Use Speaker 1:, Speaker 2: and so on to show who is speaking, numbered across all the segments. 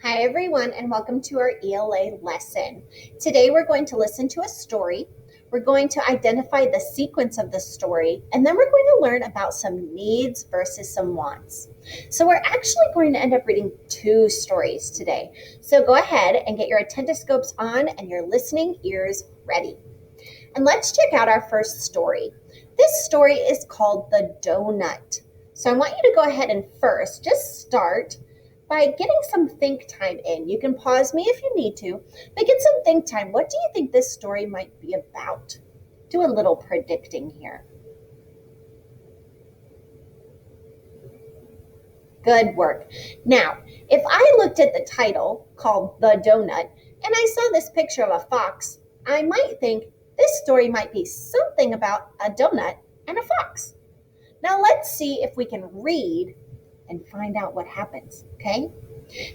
Speaker 1: Hi, everyone, and welcome to our ELA lesson. Today, we're going to listen to a story. We're going to identify the sequence of the story, and then we're going to learn about some needs versus some wants. So, we're actually going to end up reading two stories today. So, go ahead and get your attendoscopes on and your listening ears ready. And let's check out our first story. This story is called The Donut. So, I want you to go ahead and first just start by getting some think time in. You can pause me if you need to, but get some think time. What do you think this story might be about? Do a little predicting here. Good work. Now, if I looked at the title called The Donut and I saw this picture of a fox, I might think this story might be something about a donut and a fox. Now, let's see if we can read and find out what happens, okay?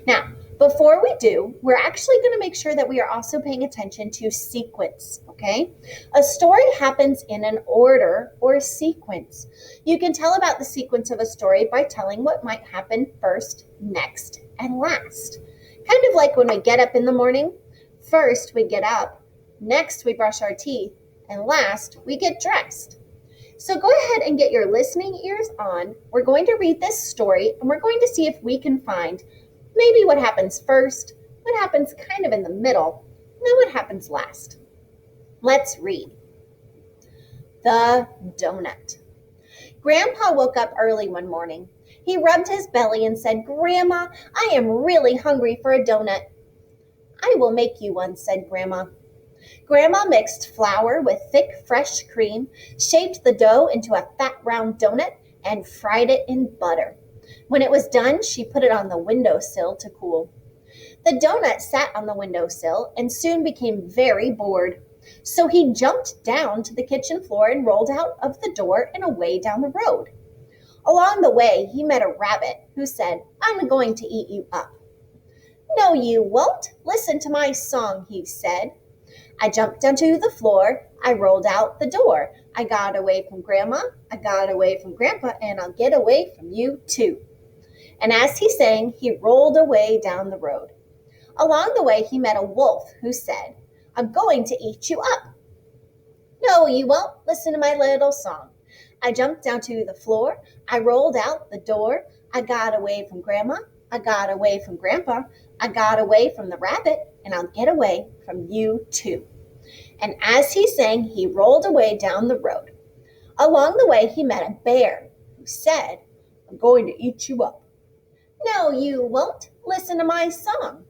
Speaker 1: Now, before we do, we're actually going to make sure that we are also paying attention to sequence, okay? A story happens in an order or sequence. You can tell about the sequence of a story by telling what might happen first, next, and last. Kind of like when we get up in the morning. First, we get up. Next, we brush our teeth. And last, we get dressed. So go ahead and get your listening ears on. We're going to read this story and we're going to see if we can find maybe what happens first, what happens kind of in the middle, and then what happens last. Let's read. The Donut. Grandpa woke up early one morning. He rubbed his belly and said, "Grandma, I am really hungry for a donut." "I will make you one," said Grandma. Grandma mixed flour with thick, fresh cream, shaped the dough into a fat, round donut, and fried it in butter. When it was done, she put it on the windowsill to cool. The donut sat on the windowsill and soon became very bored. So he jumped down to the kitchen floor and rolled out of the door and away down the road. Along the way, he met a rabbit who said, "I'm going to eat you up." "No, you won't. Listen to my song," he said. I jumped onto the floor. I rolled out the door. I got away from Grandma. I got away from Grandpa, and I'll get away from you too. And as he sang, he rolled away down the road. Along the way, he met a wolf who said, "I'm going to eat you up." "No, you won't. Listen to my little song." I jumped down to the floor. I rolled out the door. I got away from Grandma. I got away from Grandpa. I got away from the rabbit, and I'll get away from you too. And as he sang, he rolled away down the road. Along the way, he met a bear who said, "I'm going to eat you up." "No, you won't. Listen to my song."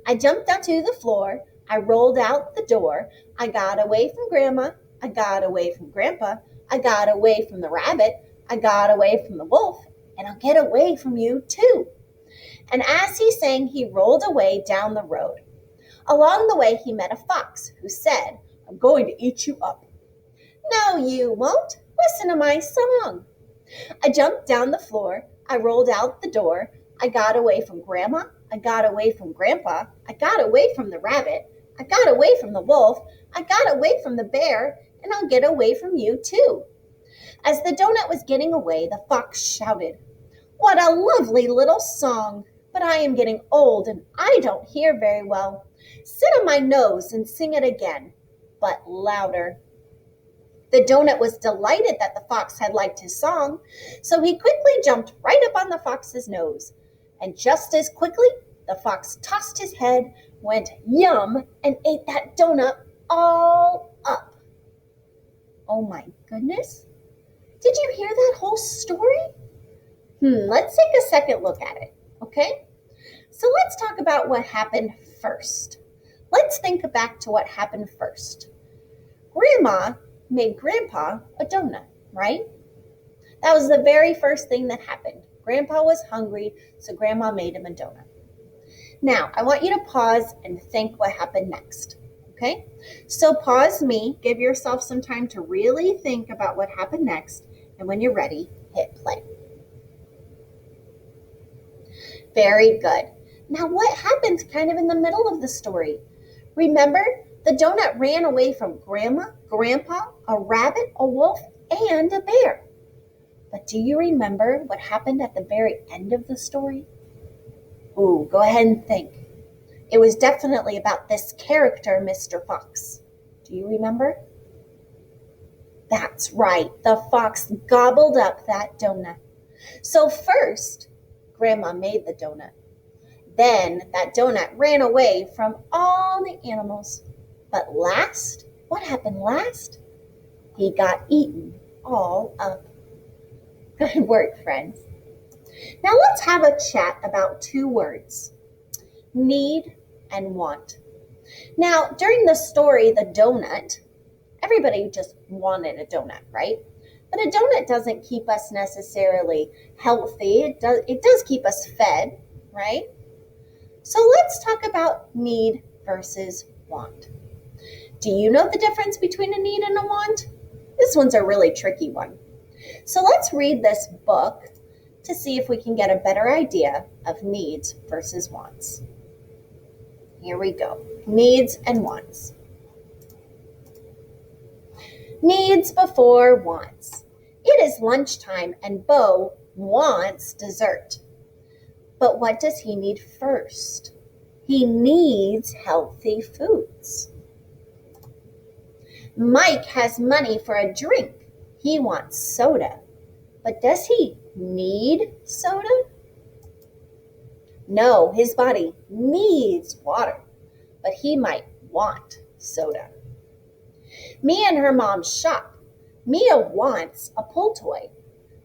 Speaker 1: I jumped onto the floor. I rolled out the door. I got away from Grandma. I got away from Grandpa. I got away from the rabbit. I got away from the wolf, and I'll get away from you too. And as he sang, he rolled away down the road. Along the way, he met a fox who said, "I'm going to eat you up." "No, you won't. Listen to my song." I jumped down the floor. I rolled out the door. I got away from Grandma. I got away from Grandpa. I got away from the rabbit. I got away from the wolf. I got away from the bear, and I'll get away from you too. As the donut was getting away, the fox shouted, "What a lovely little song! But I am getting old and I don't hear very well. Sit on my nose and sing it again, but louder." The donut was delighted that the fox had liked his song, so he quickly jumped right up on the fox's nose. And just as quickly, the fox tossed his head, went yum, and ate that donut all up. Oh my goodness. Did you hear that whole story? Let's take a second look at it, okay? So let's talk about what happened first. Let's think back to what happened first. Grandma made Grandpa a donut, right? That was the very first thing that happened. Grandpa was hungry, so Grandma made him a donut. Now, I want you to pause and think what happened next, okay? So pause me, give yourself some time to really think about what happened next, and when you're ready, hit play. Very good. Now, what happened kind of in the middle of the story? Remember, the donut ran away from Grandma, Grandpa, a rabbit, a wolf, and a bear. But do you remember what happened at the very end of the story? Ooh, go ahead and think. It was definitely about this character, Mr. Fox. Do you remember? That's right. The fox gobbled up that donut. So first, Grandma made the donut. Then that donut ran away from all the animals. But last, what happened last? He got eaten all up. Good work, friends. Now let's have a chat about two words, need and want. Now, during the story, The Donut, everybody just wanted a donut, right? But a donut doesn't keep us necessarily healthy. It does keep us fed, right? So let's talk about need versus want. Do you know the difference between a need and a want? This one's a really tricky one. So let's read this book to see if we can get a better idea of needs versus wants. Here we go. Needs and wants. Needs before wants. It is lunchtime and Bo wants dessert. But what does he need first? He needs healthy foods. Mike has money for a drink. He wants soda. But does he need soda? No, his body needs water, but he might want soda. Mia and her mom shop. Mia wants a pull toy,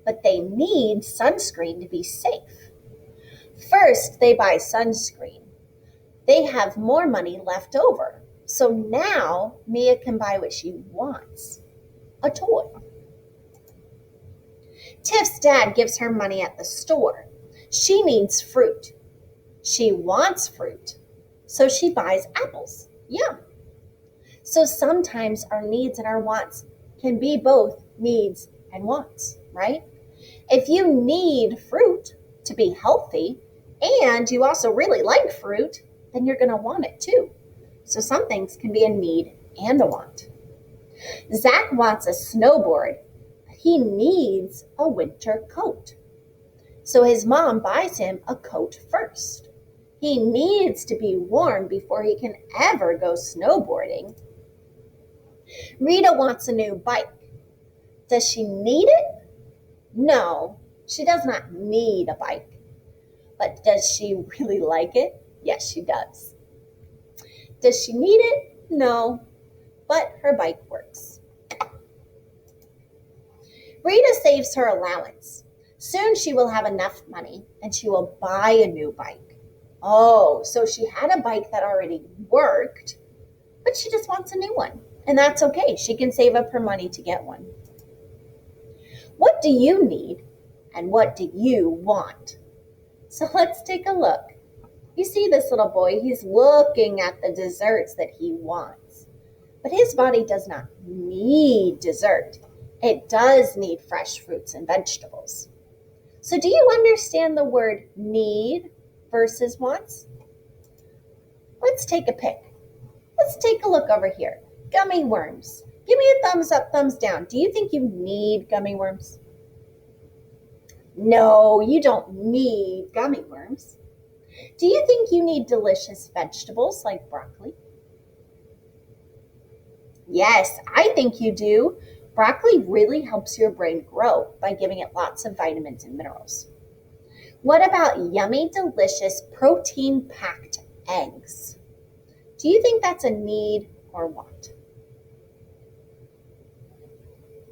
Speaker 1: but they need sunscreen to be safe. First, they buy sunscreen. They have more money left over, so now Mia can buy what she wants, a toy. Tiff's dad gives her money at the store. She needs fruit. She wants fruit, so she buys apples. Yum. So sometimes our needs and our wants can be both needs and wants, right? If you need fruit to be healthy and you also really like fruit, then you're going to want it too. So some things can be a need and a want. Zach wants a snowboard. He needs a winter coat. So his mom buys him a coat first. He needs to be warm before he can ever go snowboarding. Rita wants a new bike. Does she need it? No, she does not need a bike. But does she really like it? Yes, she does. Does she need it? No, but her bike works. Rita saves her allowance. Soon she will have enough money and she will buy a new bike. Oh, so she had a bike that already worked, but she just wants a new one. And that's okay. She can save up her money to get one. What do you need and what do you want? So let's take a look. You see this little boy, he's looking at the desserts that he wants. But his body does not need dessert. It does need fresh fruits and vegetables. So do you understand the word need versus wants? Let's take a pick. Let's take a look over here. Gummy worms. Give me a thumbs up, thumbs down. Do you think you need gummy worms? No, you don't need gummy worms. Do you think you need delicious vegetables like broccoli? Yes, I think you do. Broccoli really helps your brain grow by giving it lots of vitamins and minerals. What about yummy, delicious, protein-packed eggs? Do you think that's a need or want?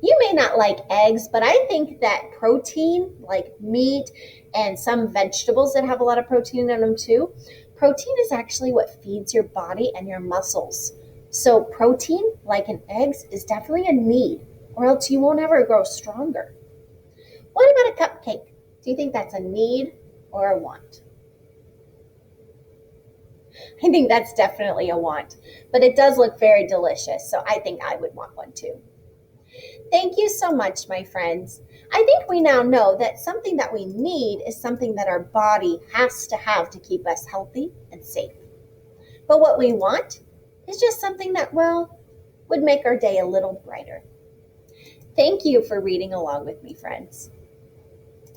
Speaker 1: You may not like eggs, but I think that protein, like meat and some vegetables that have a lot of protein in them too, protein is actually what feeds your body and your muscles. So protein, like in eggs, is definitely a need, or else you won't ever grow stronger. What about a cupcake? Do you think that's a need or a want? I think that's definitely a want, but it does look very delicious, so I think I would want one too. Thank you so much, my friends. I think we now know that something that we need is something that our body has to have to keep us healthy and safe. But what we want is just something that, well, would make our day a little brighter. Thank you for reading along with me, friends.